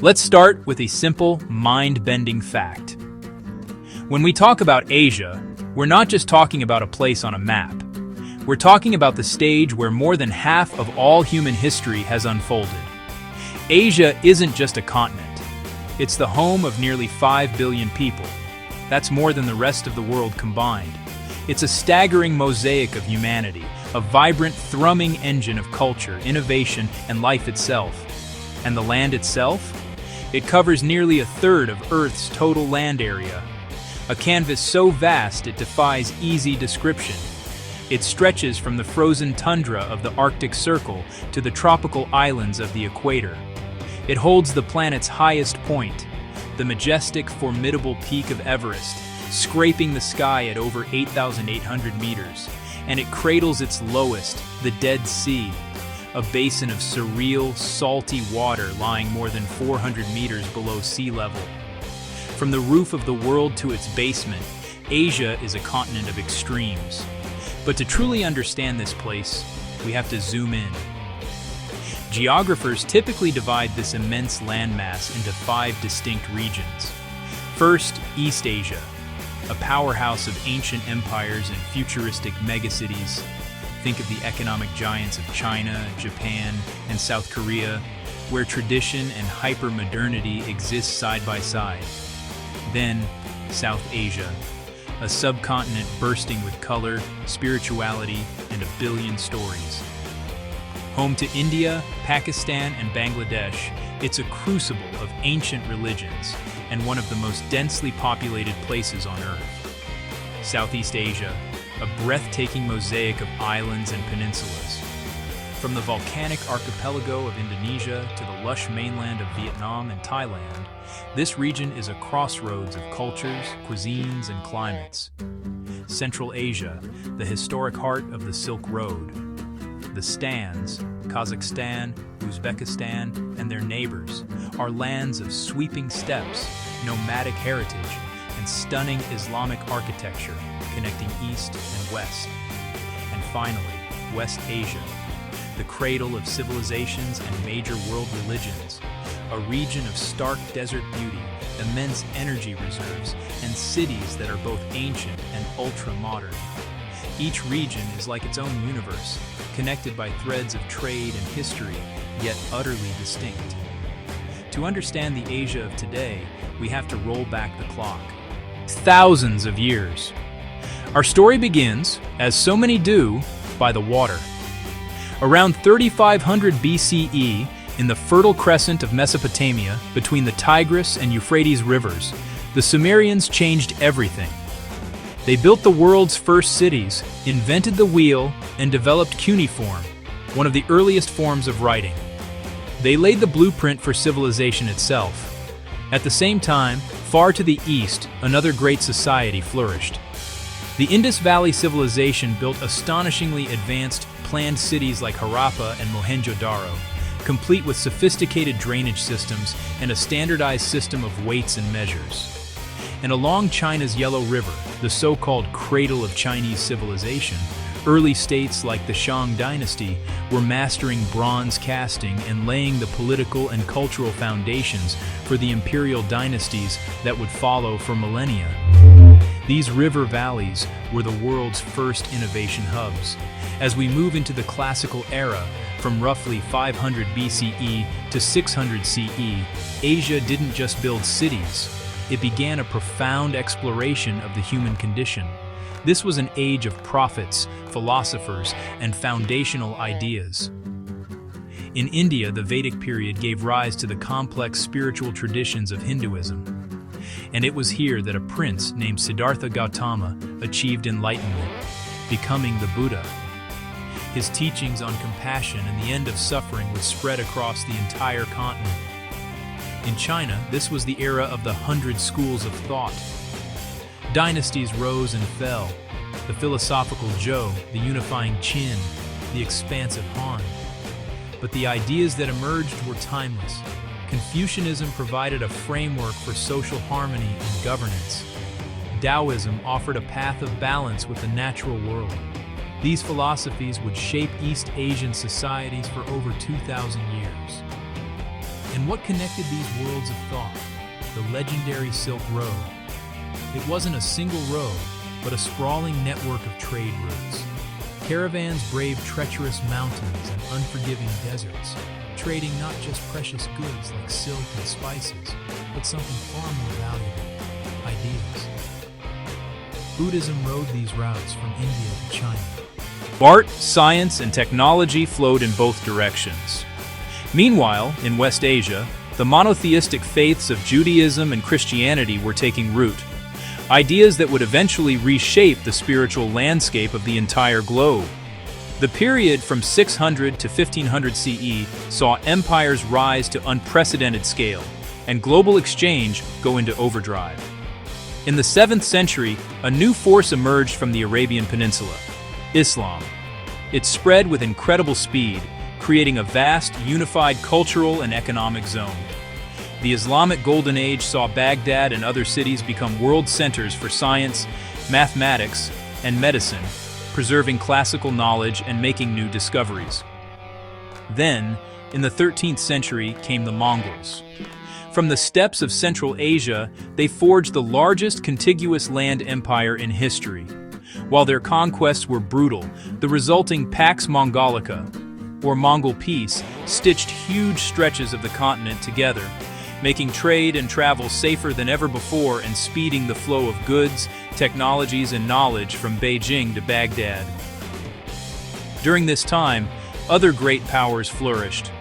Let's start with a simple, mind-bending fact. When we talk about Asia, we're not just talking about a place on a map. We're talking about the stage where more than half of all human history has unfolded. Asia isn't just a continent. It's the home of nearly 5 billion people. That's more than the rest of the world combined. It's a staggering mosaic of humanity, a vibrant, thrumming engine of culture, innovation, and life itself. And the land itself? It covers nearly a third of Earth's total land area. A canvas so vast it defies easy description. It stretches from the frozen tundra of the Arctic Circle to the tropical islands of the equator. It holds the planet's highest point, the majestic, formidable peak of Everest, scraping the sky at over 8,800 meters, and it cradles its lowest, the Dead Sea, a basin of surreal, salty water lying more than 400 meters below sea level. From the roof of the world to its basement, Asia is a continent of extremes. But to truly understand this place, we have to zoom in. Geographers typically divide this immense landmass into 5 distinct regions. First, East Asia, a powerhouse of ancient empires and futuristic megacities. Think of the economic giants of China, Japan, and South Korea, where tradition and hyper-modernity exist side by side. Then, South Asia, a subcontinent bursting with color, spirituality, and a billion stories. Home to India, Pakistan, and Bangladesh, it's a crucible of ancient religions and one of the most densely populated places on Earth. Southeast Asia, a breathtaking mosaic of islands and peninsulas. From the volcanic archipelago of Indonesia to the lush mainland of Vietnam and Thailand, this region is a crossroads of cultures, cuisines, and climates. Central Asia, the historic heart of the Silk Road. The Stans, Kazakhstan, Uzbekistan, and their neighbors, are lands of sweeping steppes, nomadic heritage, and stunning Islamic architecture connecting East and West. And finally, West Asia, the cradle of civilizations and major world religions, a region of stark desert beauty, immense energy reserves, and cities that are both ancient and ultra-modern. Each region is like its own universe, connected by threads of trade and history, yet utterly distinct. To understand the Asia of today, we have to roll back the clock. Thousands of years. Our story begins, as so many do, by the water. Around 3500 BCE, in the Fertile Crescent of Mesopotamia, between the Tigris and Euphrates rivers, the Sumerians changed everything. They built the world's first cities, invented the wheel, and developed cuneiform, one of the earliest forms of writing. They laid the blueprint for civilization itself. At the same time, far to the east, another great society flourished. The Indus Valley Civilization built astonishingly advanced, planned cities like Harappa and Mohenjo-Daro, complete with sophisticated drainage systems and a standardized system of weights and measures. And along China's Yellow River, the so-called cradle of Chinese civilization, early states like the Shang dynasty were mastering bronze casting and laying the political and cultural foundations for the imperial dynasties that would follow for millennia. These river valleys were the world's first innovation hubs. As we move into the classical era, from roughly 500 BCE to 600 CE, Asia didn't just build cities. It began a profound exploration of the human condition. This was an age of prophets, philosophers, and foundational ideas. In India, the Vedic period gave rise to the complex spiritual traditions of Hinduism. And it was here that a prince named Siddhartha Gautama achieved enlightenment, becoming the Buddha. His teachings on compassion and the end of suffering would spread across the entire continent. In China, this was the era of the 100 schools of thought. Dynasties rose and fell. The philosophical Zhou, the unifying Qin, the expansive Han. But the ideas that emerged were timeless. Confucianism provided a framework for social harmony and governance. Taoism offered a path of balance with the natural world. These philosophies would shape East Asian societies for over 2,000 years. And what connected these worlds of thought? The legendary Silk Road. It wasn't a single road, but a sprawling network of trade routes. Caravans braved treacherous mountains and unforgiving deserts, trading not just precious goods like silk and spices, but something far more valuable: ideas. Buddhism rode these routes from India to China. Art, science, and technology flowed in both directions. Meanwhile, in West Asia, the monotheistic faiths of Judaism and Christianity were taking root, ideas that would eventually reshape the spiritual landscape of the entire globe. The period from 600 to 1500 CE saw empires rise to unprecedented scale, and global exchange go into overdrive. In the 7th century, a new force emerged from the Arabian Peninsula: Islam. It spread with incredible speed, creating a vast, unified cultural and economic zone. The Islamic Golden Age saw Baghdad and other cities become world centers for science, mathematics, and medicine, preserving classical knowledge and making new discoveries. Then, in the 13th century, came the Mongols. From the steppes of Central Asia, they forged the largest contiguous land empire in history. While their conquests were brutal, the resulting Pax Mongolica, or Mongol Peace, stitched huge stretches of the continent together, making trade and travel safer than ever before and speeding the flow of goods, technologies, and knowledge from Beijing to Baghdad. During this time, other great powers flourished.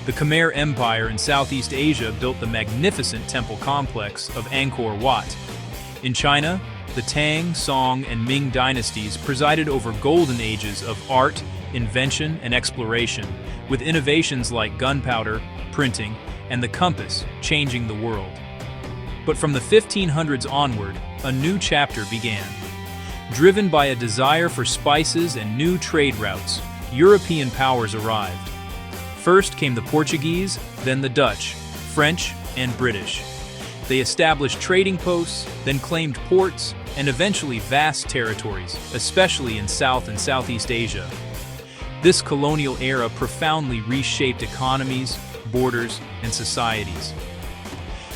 The Khmer Empire in Southeast Asia built the magnificent temple complex of Angkor Wat. In China, the Tang, Song, and Ming dynasties presided over golden ages of art, invention, and exploration, with innovations like gunpowder, printing, and the compass changing the world. But from the 1500s onward, a new chapter began. Driven by a desire for spices and new trade routes, European powers arrived. First came the Portuguese, then the Dutch, French, and British. They established trading posts, then claimed ports, and eventually vast territories, especially in South and Southeast Asia. This colonial era profoundly reshaped economies, borders, and societies.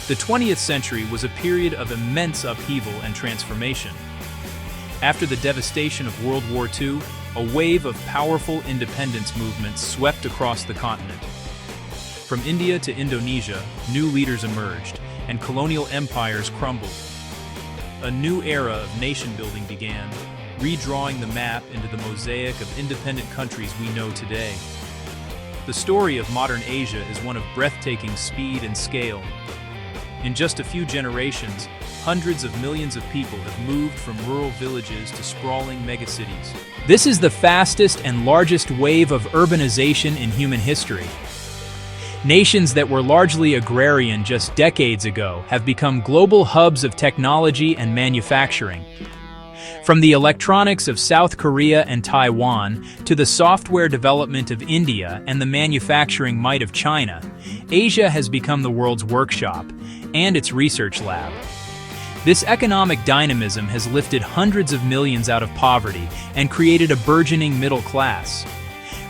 The 20th century was a period of immense upheaval and transformation. After the devastation of World War II, a wave of powerful independence movements swept across the continent. From India to Indonesia, new leaders emerged, and colonial empires crumbled. A new era of nation-building began, redrawing the map into the mosaic of independent countries we know today. The story of modern Asia is one of breathtaking speed and scale. In just a few generations, hundreds of millions of people have moved from rural villages to sprawling megacities. This is the fastest and largest wave of urbanization in human history. Nations that were largely agrarian just decades ago have become global hubs of technology and manufacturing. From the electronics of South Korea and Taiwan to the software development of India and the manufacturing might of China, Asia has become the world's workshop and its research lab. This economic dynamism has lifted hundreds of millions out of poverty and created a burgeoning middle class.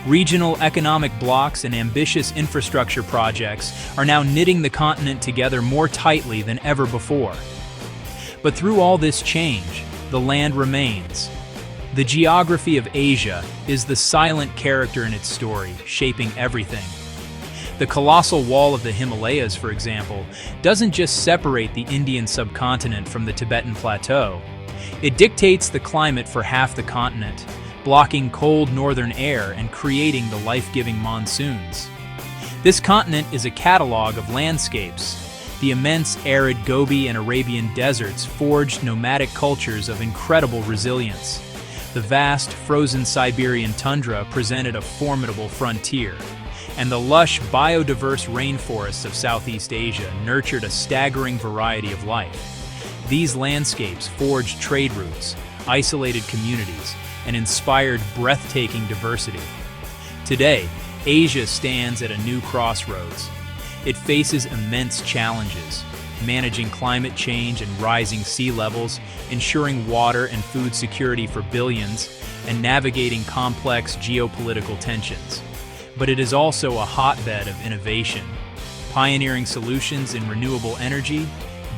Regional economic blocs and ambitious infrastructure projects are now knitting the continent together more tightly than ever before. But through all this change, the land remains. The geography of Asia is the silent character in its story, shaping everything. The colossal wall of the Himalayas, for example, doesn't just separate the Indian subcontinent from the Tibetan plateau. It dictates the climate for half the continent, blocking cold northern air and creating the life-giving monsoons. This continent is a catalog of landscapes. The immense arid Gobi and Arabian deserts forged nomadic cultures of incredible resilience. The vast, frozen Siberian tundra presented a formidable frontier, and the lush, biodiverse rainforests of Southeast Asia nurtured a staggering variety of life. These landscapes forged trade routes, isolated communities, and inspired breathtaking diversity. Today, Asia stands at a new crossroads. It faces immense challenges, managing climate change and rising sea levels, ensuring water and food security for billions, and navigating complex geopolitical tensions. But it is also a hotbed of innovation. pioneering solutions in renewable energy,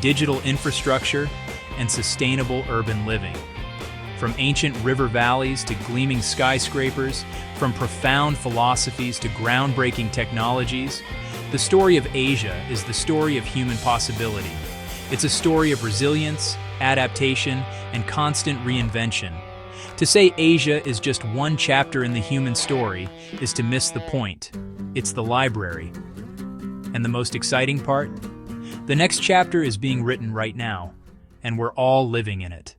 digital infrastructure, and sustainable urban living. From ancient river valleys to gleaming skyscrapers, from profound philosophies to groundbreaking technologies, the story of Asia is the story of human possibility. It's a story of resilience, adaptation, and constant reinvention. To say Asia is just one chapter in the human story is to miss the point. It's the library. And the most exciting part? The next chapter is being written right now, and we're all living in it.